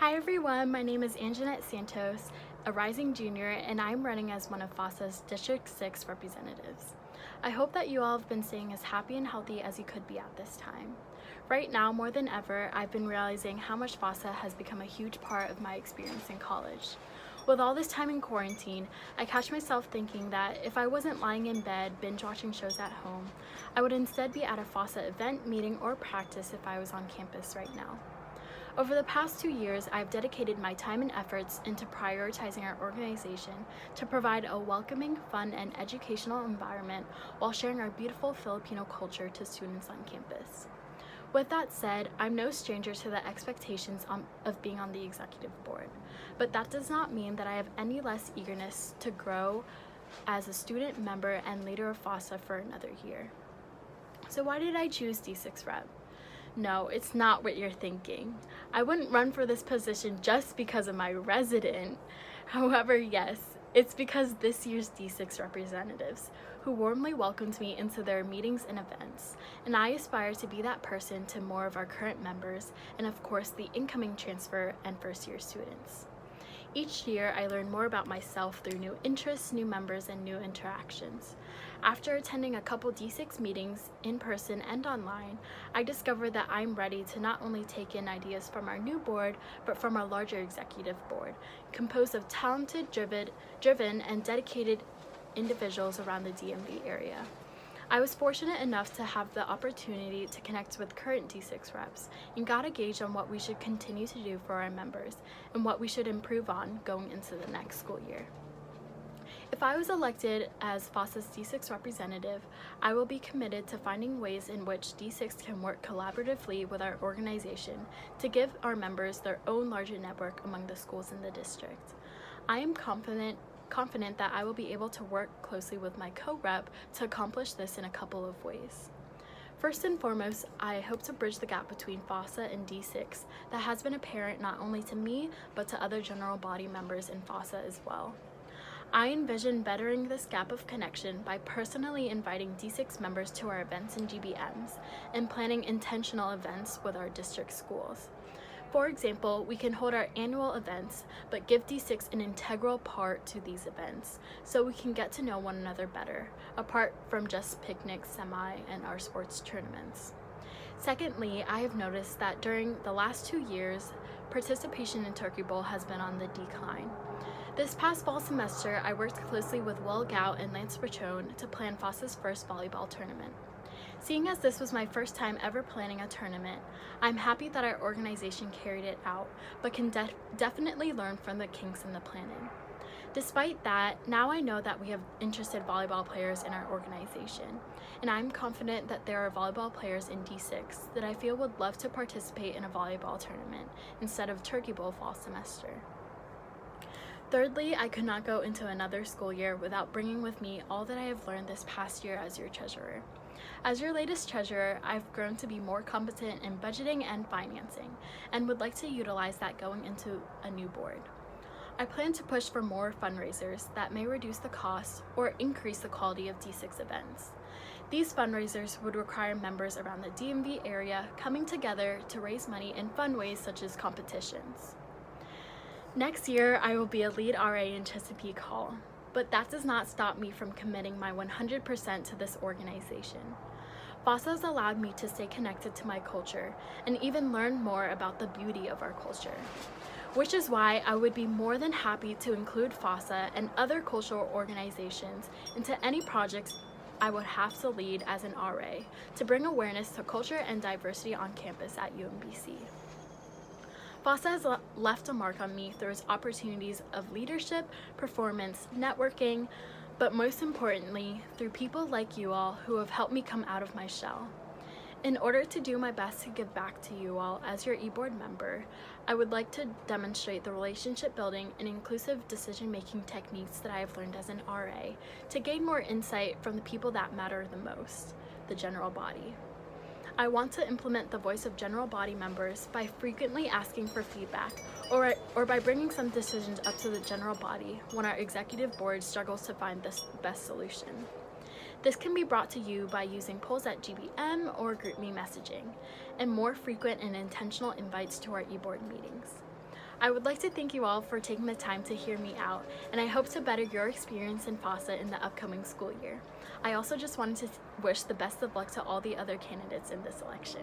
Hi everyone, my name is Jeanette Santos, a rising junior, and I'm running as one of FASA's District 6 representatives. I hope that you all have been staying as happy and healthy as you could be at this time. Right now, more than ever, I've been realizing how much FASA has become a huge part of my experience in college. With all this time in quarantine, I catch myself thinking that if I wasn't lying in bed binge watching shows at home, I would instead be at a FASA event, meeting, or practice if I was on campus right now. Over the past 2 years, I've dedicated my time and efforts into prioritizing our organization to provide a welcoming, fun, and educational environment while sharing our beautiful Filipino culture to students on campus. With that said, I'm no stranger to the expectations of being on the executive board, but that does not mean that I have any less eagerness to grow as a student member and leader of FASA for another year. So why did I choose D6 Rep? No, it's not what you're thinking. I wouldn't run for this position just because of my resident. However, yes, it's because this year's D6 representatives, who warmly welcomed me into their meetings and events, and I aspire to be that person to more of our current members and of course the incoming transfer and first year students. Each year, I learn more about myself through new interests, new members, and new interactions. After attending a couple D6 meetings in person and online, I discovered that I'm ready to not only take in ideas from our new board, but from our larger executive board, composed of talented, driven, and dedicated individuals around the DMV area. I was fortunate enough to have the opportunity to connect with current D6 reps and got a gauge on what we should continue to do for our members and what we should improve on going into the next school year. If I was elected as FASA's D6 representative, I will be committed to finding ways in which D6 can work collaboratively with our organization to give our members their own larger network among the schools in the district. I am confident that I will be able to work closely with my co-rep to accomplish this in a couple of ways. First and foremost, I hope to bridge the gap between FASA and D6 that has been apparent not only to me, but to other general body members in FASA as well. I envision bettering this gap of connection by personally inviting D6 members to our events and GBMs and planning intentional events with our district schools. For example, we can hold our annual events, but give D6 an integral part to these events so we can get to know one another better, apart from just picnics, semi, and our sports tournaments. Secondly, I have noticed that during the last 2 years, participation in Turkey Bowl has been on the decline. This past fall semester, I worked closely with Will Gout and Lance Bertrone to plan FASA's first volleyball tournament. Seeing as this was my first time ever planning a tournament, I'm happy that our organization carried it out, but can definitely learn from the kinks in the planning. Despite that, now I know that we have interested volleyball players in our organization, and I'm confident that there are volleyball players in D6 that I feel would love to participate in a volleyball tournament instead of Turkey Bowl fall semester. Thirdly, I could not go into another school year without bringing with me all that I have learned this past year as your treasurer. As your latest treasurer, I've grown to be more competent in budgeting and financing, and would like to utilize that going into a new board. I plan to push for more fundraisers that may reduce the cost or increase the quality of D6 events. These fundraisers would require members around the DMV area coming together to raise money in fun ways such as competitions. Next year, I will be a lead RA in Chesapeake Hall, but that does not stop me from committing my 100% to this organization. FASA has allowed me to stay connected to my culture and even learn more about the beauty of our culture, which is why I would be more than happy to include FASA and other cultural organizations into any projects I would have to lead as an RA to bring awareness to culture and diversity on campus at UMBC. FASA has left a mark on me through its opportunities of leadership, performance, networking, but most importantly, through people like you all who have helped me come out of my shell. In order to do my best to give back to you all as your e-board member, I would like to demonstrate the relationship building and inclusive decision-making techniques that I have learned as an RA to gain more insight from the people that matter the most, the general body. I want to implement the voice of general body members by frequently asking for feedback or by bringing some decisions up to the general body when our executive board struggles to find the best solution. This can be brought to you by using polls at GBM or GroupMe messaging, and more frequent and intentional invites to our e-board meetings. I would like to thank you all for taking the time to hear me out, and I hope to better your experience in FASA in the upcoming school year. I also just wanted to wish the best of luck to all the other candidates in this election.